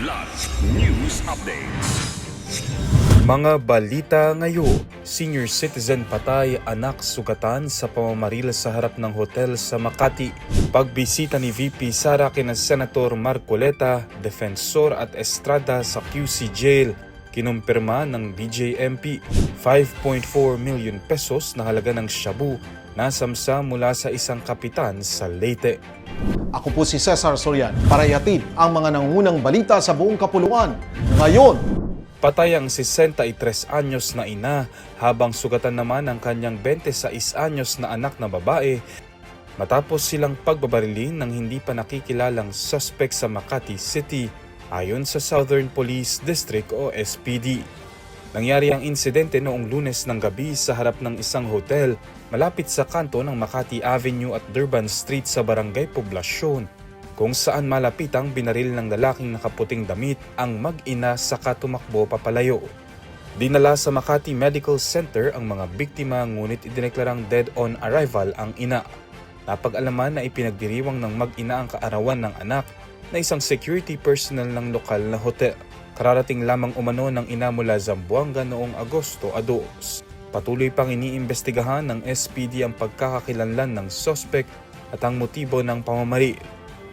Kidlat News Updates. Mga balita ngayon, senior citizen patay, anak sugatan sa pamamaril sa harap ng hotel sa Makati. Pagbisita ni VP Sara kina Senator Marcoleta, Defensor at Estrada sa QC Jail. Kinumpirma ng BJMP, 5.4 million pesos na halaga ng shabu nasamsa mula sa isang kapitan sa Leyte. Ako po si Cesar Soriano para ihatid ang mga nangungunang balita sa buong kapuluan. Ngayon, Patay ang 63 anyos na ina habang sugatan naman ang kanyang 26 anyos na anak na babae matapos silang pagbabarilin ng hindi pa nakikilalang suspect sa Makati City ayon sa Southern Police District o SPD. Nangyari ang insidente noong Lunes ng gabi sa harap ng isang hotel malapit sa kanto ng Makati Avenue at Durban Street sa Barangay Poblasyon, kung saan malapitang binaril ng lalaking nakaputing damit ang mag-ina saka tumakbo papalayo. Dinala sa Makati Medical Center ang mga biktima ngunit idineklarang dead on arrival ang ina. Napag-alaman na ipinagdiriwang ng mag-ina ang kaarawan ng anak na isang security personnel ng lokal na hotel. Kararating lamang umano ng ina mula Zamboanga noong Agosto 2. Patuloy pang iniimbestigahan ng SPD ang pagkakakilanlan ng suspect at ang motibo ng pamamaril.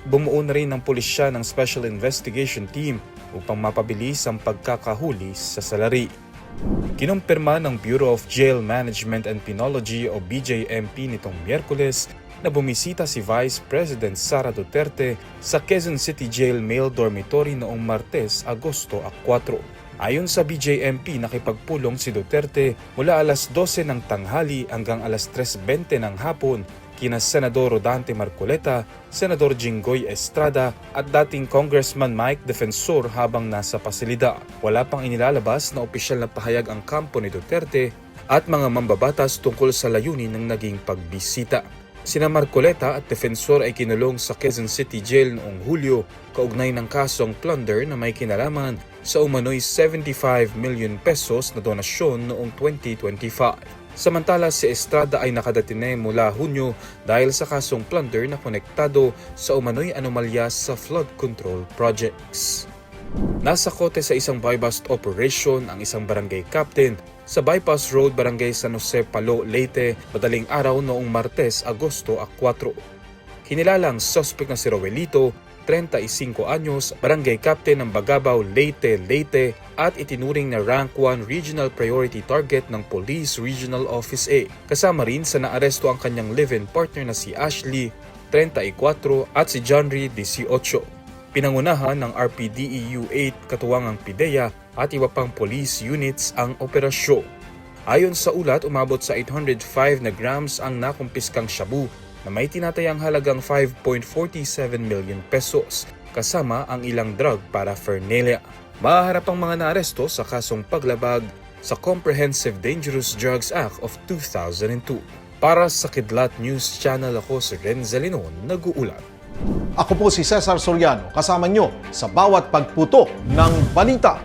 Bumuo na rin ng pulisya ng Special Investigation Team upang mapabilis ang pagkakahuli sa salari. Kinumpirma ng Bureau of Jail Management and Penology o BJMP nitong Miyerkules na bumisita si Vice President Sara Duterte sa Quezon City Jail Male Dormitory noong Martes, Agosto 4. Ayon sa BJMP, nakipagpulong si Duterte mula alas 12 ng tanghali hanggang alas 3:20 ng hapon kina Senador Rodante Marcoleta, Senador Jinggoy Estrada at dating Congressman Mike Defensor habang nasa pasilidad. Wala pang inilalabas na opisyal na pahayag ang kampo ni Duterte at mga mambabatas tungkol sa layunin ng naging pagbisita. Sina Marcoleta at Defensor ay kinulong sa Quezon City Jail noong Hulyo kaugnay ng kasong plunder na may kinalaman sa umano'y 75 million pesos na donasyon noong 2025. Samantala si Estrada ay nakadatine mula Hunyo dahil sa kasong plunder na konektado sa umano'y anomalya sa flood control projects. Nasa kote sa isang buy-bust operation ang isang barangay captain sa Bypass Road, Barangay San Jose, Palo, Leyte, madaling araw noong Martes, Agosto 4. Kinilalang suspect na si Roelito, 35 anyos, barangay captain ng Bagabaw, Leyte at itinuring na rank 1 regional priority target ng Police Regional Office A. Kasama rin sa naaresto ang kanyang live-in partner na si Ashley, 34 at si John Reed, 18. Pinangunahan ng RPDEU 8 katuwangang PIDEA at iba pang police units ang operasyon. Ayon sa ulat, umabot sa 805 na grams ang nakumpiskang shabu na may tinatayang halagang 5.47 million pesos kasama ang ilang drug paraphernalia. Mahaharap ang mga naaresto sa kasong paglabag sa Comprehensive Dangerous Drugs Act of 2002. Para sa Kidlat News Channel, ako si Renza Linon, nag-uulat. ako po si Cesar Soriano kasama nyo sa bawat pagputo ng balita.